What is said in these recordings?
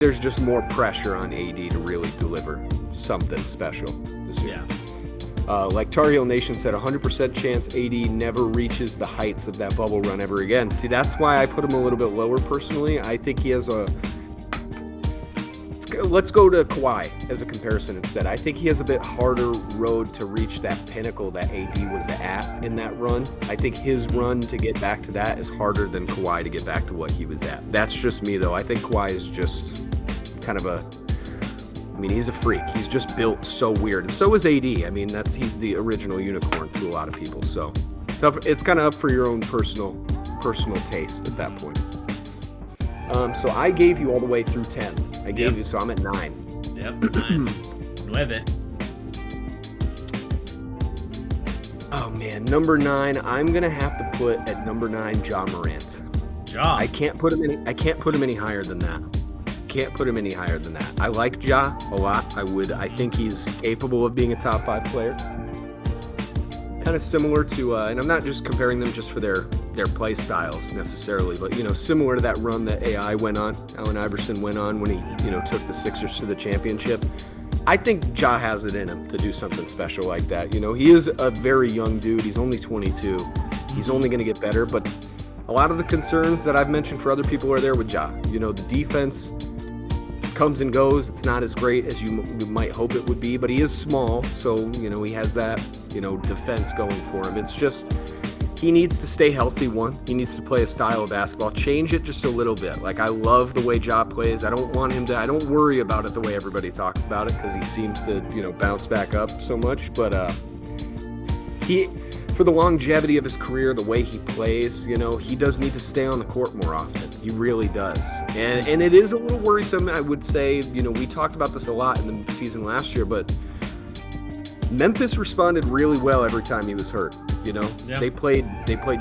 there's just more pressure on AD to really deliver something special this year. Like Tar Heel Nation said, 100% chance AD never reaches the heights of that bubble run ever again. See, that's why I put him a little bit lower personally. I think he has a... Let's go to Kawhi as a comparison instead. I think he has a bit harder road to reach that pinnacle that AD was at in that run. I think his run to get back to that is harder than Kawhi to get back to what he was at. That's just me, though. I think Kawhi is just kind of a... I mean, he's a freak. He's just built so weird. And so is AD. I mean, he's the original unicorn to a lot of people. So it's kind of up for your own personal taste at that point. So I gave you all the way through 10. I gave you, so I'm at 9. Yep, 9. 9. Oh man, number 9. I'm gonna have to put at number 9 Ja Morant. Ja. I can't put him any higher than that. Can't put him any higher than that. I like Ja a lot. I think he's capable of being a top 5 player. Kind of similar to, and I'm not just comparing them just for their play styles necessarily, but similar to that run that AI went on, Allen Iverson went on when he took the Sixers to the championship. I think Ja has it in him to do something special like that. He is a very young dude. He's only 22. He's only going to get better, but a lot of the concerns that I've mentioned for other people are there with Ja. The defense comes and goes. It's not as great as you might hope it would be, but he is small, so he has that defense going for him. It's just he needs to stay healthy. He needs to play a style of basketball, change it just a little bit. Like, I love the way Ja plays. I don't worry about it the way everybody talks about it, because he seems to bounce back up so much, but for the longevity of his career, the way he plays, he does need to stay on the court more often. He really does. And it is a little worrisome, I would say. We talked about this a lot in the season last year, but Memphis responded really well every time he was hurt. They played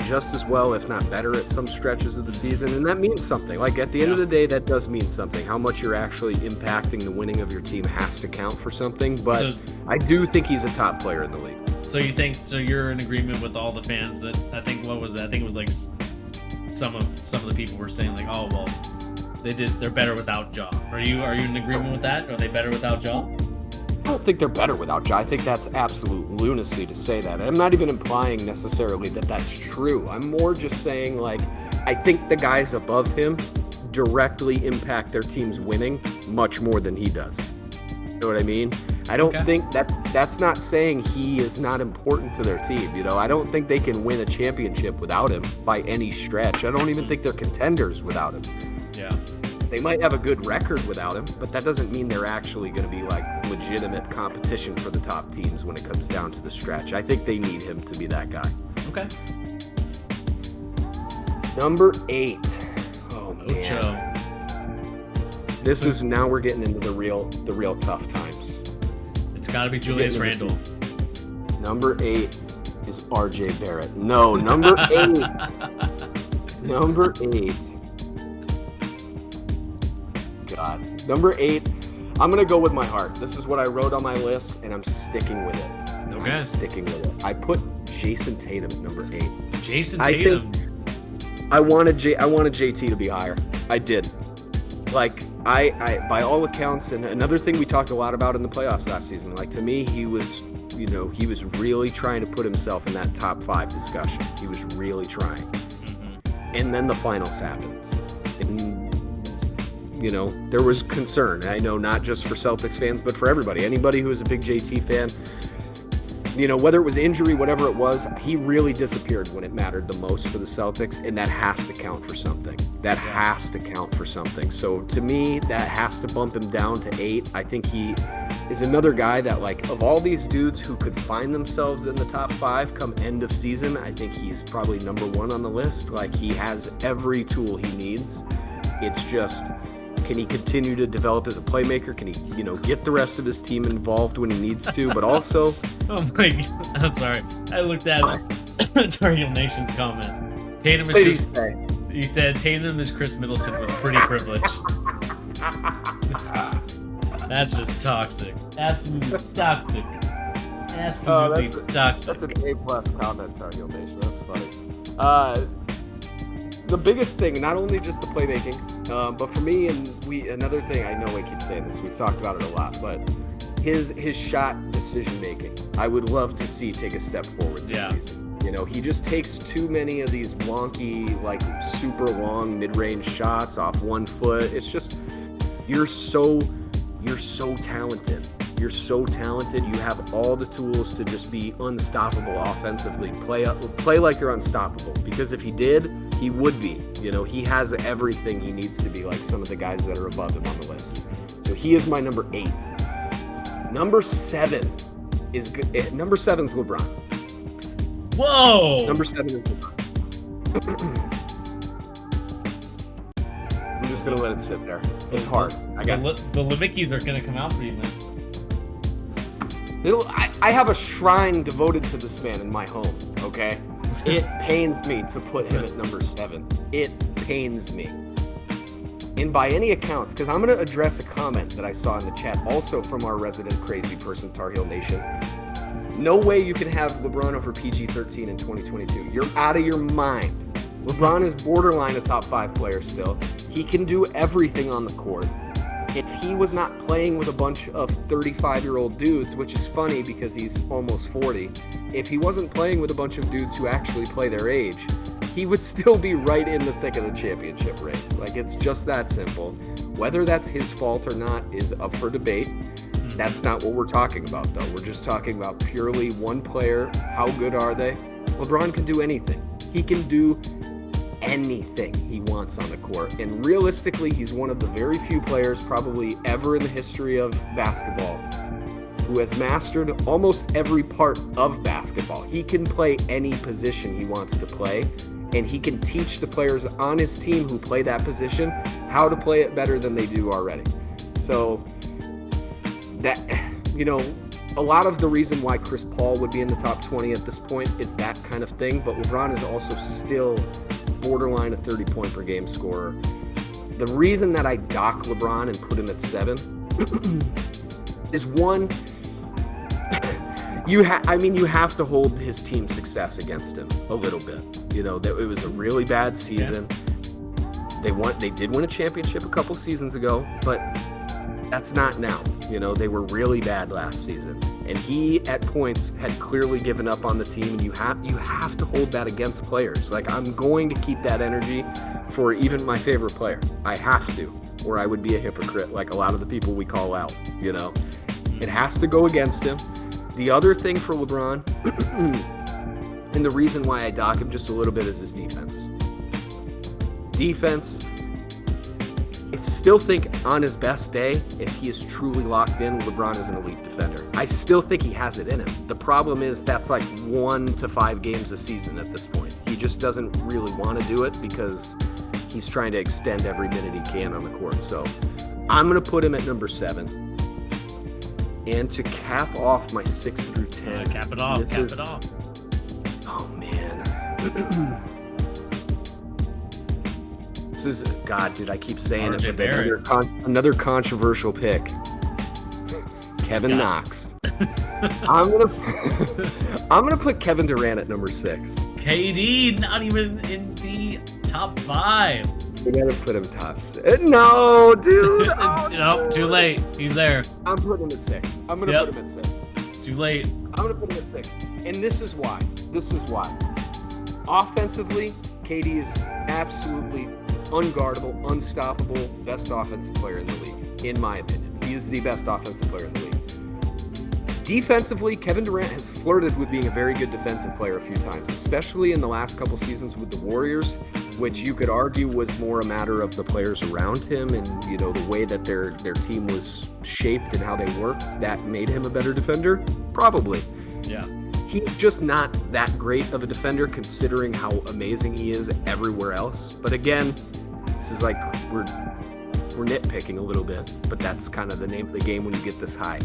just as well, if not better, at some stretches of the season, and that means something. Like, at the end of the day, that does mean something. How much you're actually impacting the winning of your team has to count for something, but I do think he's a top player in the league. So you're in agreement with all the fans that I think it was like some of the people were saying, like, oh well, they're better without Ja. Are you in agreement with that? Are they better without Ja? I don't think they're better without Ja. I think that's absolute lunacy to say that. I'm not even implying necessarily that that's true. I'm more just saying, like, I think the guys above him directly impact their team's winning much more than he does. You know what I mean? I don't think that's not saying he is not important to their team. I don't think they can win a championship without him by any stretch. I don't even think they're contenders without him. Yeah. They might have a good record without him, but that doesn't mean they're actually going to be like legitimate competition for the top teams when it comes down to the stretch. I think they need him to be that guy. Okay. Number 8. Oh man. Ocho. This is, now we're getting into the real tough times. It's got to be Julius Randle. Number 8 is RJ Barrett. No, number 8. Number 8. God. Number 8. I'm going to go with my heart. This is what I wrote on my list, and I'm sticking with it. Okay. I'm sticking with it. I put Jason Tatum at number 8. Jason Tatum. I wanted JT to be higher. I did. Like, I by all accounts, and another thing we talked a lot about in the playoffs last season, like, to me, he was really trying to put himself in that top 5 discussion. He was really trying. Mm-hmm. And then the finals happened. And, there was concern. I know, not just for Celtics fans, but for everybody. Anybody who was a big JT fan, whether it was injury, whatever it was, he really disappeared when it mattered the most for the Celtics, and that has to count for something. So to me, that has to bump him down to 8. I think he is another guy that, like, of all these dudes who could find themselves in the top 5 come end of season, I think he's probably number 1 on the list. Like, he has every tool he needs. It's just, can he continue to develop as a playmaker? Can he, get the rest of his team involved when he needs to? But also... Oh my God. I'm sorry. I looked at Tar Heel Nation's comment. Tatum is just... You said Tatum is Chris Middleton with pretty privilege. That's just toxic. Absolutely toxic. Absolutely toxic. That's an A+ comment, Tar Heel Nation. That's funny. The biggest thing, not only just the playmaking, But for me, another thing, I know I keep saying this, we've talked about it a lot, but his shot decision making, I would love to see take a step forward this season. You know, he just takes too many of these wonky, like super long mid-range shots off 1 foot. It's just, you're so talented. You're so talented. You have all the tools to just be unstoppable offensively. Play like you're unstoppable. Because if he did, he would be. You know, he has everything he needs to be like some of the guys that are above him on the list. So he is my number 8. Number 7 is number 7's LeBron. Whoa! Number 7 is LeBron. I'm just gonna let it sit there. It's hard. The Levickis are gonna come out for you, man. I have a shrine devoted to this man in my home. Okay, it pains me to put him at number 7. It pains me. And by any accounts, because I'm going to address a comment that I saw in the chat, also from our resident crazy person, Tar Heel Nation. No way you can have LeBron over PG-13 in 2022. You're out of your mind. LeBron is borderline a top 5 player still. He can do everything on the court. If he was not playing with a bunch of 35-year-old dudes, which is funny because he's almost 40, if he wasn't playing with a bunch of dudes who actually play their age, he would still be right in the thick of the championship race. Like, it's just that simple. Whether that's his fault or not is up for debate. That's not what we're talking about, though. We're just talking about purely one player. How good are they? LeBron can do anything. He can do anything he wants on the court. And realistically, he's one of the very few players probably ever in the history of basketball who has mastered almost every part of basketball. He can play any position he wants to play, and he can teach the players on his team who play that position how to play it better than they do already. So that, you know, a lot of the reason why Chris Paul would be in the top 20 at this point is that kind of thing, but LeBron is also still borderline a 30-point per game scorer. The reason that I dock LeBron and put him at 7 is one, you have to hold his team's success against him a little bit. You know, that it was a really bad season. Yeah. They did win a championship a couple seasons ago, but that's not now. You know, they were really bad last season. And he, at points, had clearly given up on the team, and you have to hold that against players. Like, I'm going to keep that energy for even my favorite player. I have to, or I would be a hypocrite like a lot of the people we call out, you know. It has to go against him. The other thing for LeBron, and the reason why I dock him just a little bit, is his defense. Defense, I still think on his best day, if he is truly locked in, LeBron is an elite defender. I still think he has it in him. The problem is that's like 1 to 5 games a season at this point. He just doesn't really want to do it because he's trying to extend every minute he can on the court. So I'm going to put him at number 7. And to cap off my 6 through 10. Cap it off. Oh, man. This is, God, dude, I keep saying RJ it, but another controversial pick. Kevin Knox. I'm gonna put Kevin Durant at number 6. KD, not even in the top 5. We gotta put him top 6. No, dude. Oh, Nope, too late. He's there. I'm putting him at 6. I'm gonna put him at 6. Too late. I'm gonna put him at 6. And this is why. Offensively, KD is absolutely unguardable, unstoppable, best offensive player in the league, in my opinion. He is the best offensive player in the league. Defensively, Kevin Durant has flirted with being a very good defensive player a few times, especially in the last couple seasons with the Warriors, which you could argue was more a matter of the players around him and, you know, the way that their team was shaped and how they worked that made him a better defender. Probably. Yeah. He's just not that great of a defender considering how amazing he is everywhere else. But again, this is like we're nitpicking a little bit, but that's kind of the name of the game when you get this high.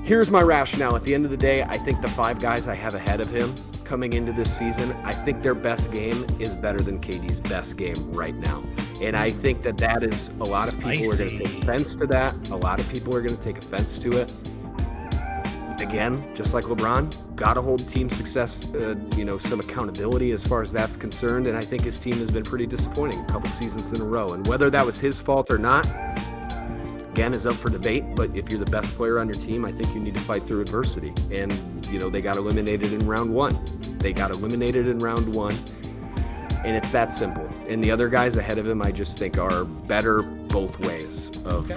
Here's my rationale. At the end of the day, I think the 5 guys I have ahead of him coming into this season, I think their best game is better than KD's best game right now. And I think that is a lot of people are going to take offense to that. A lot of people are going to take offense to it. again, just like LeBron, got to hold team success, some accountability as far as that's concerned. And I think his team has been pretty disappointing a couple seasons in a row. And whether that was his fault or not, again, is up for debate. But if you're the best player on your team, I think you need to fight through adversity. And, they got eliminated in round one. And it's that simple. And the other guys ahead of him, I just think are better both ways of,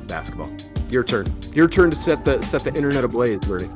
basketball. Your turn. Your turn to set the internet ablaze, Bernie.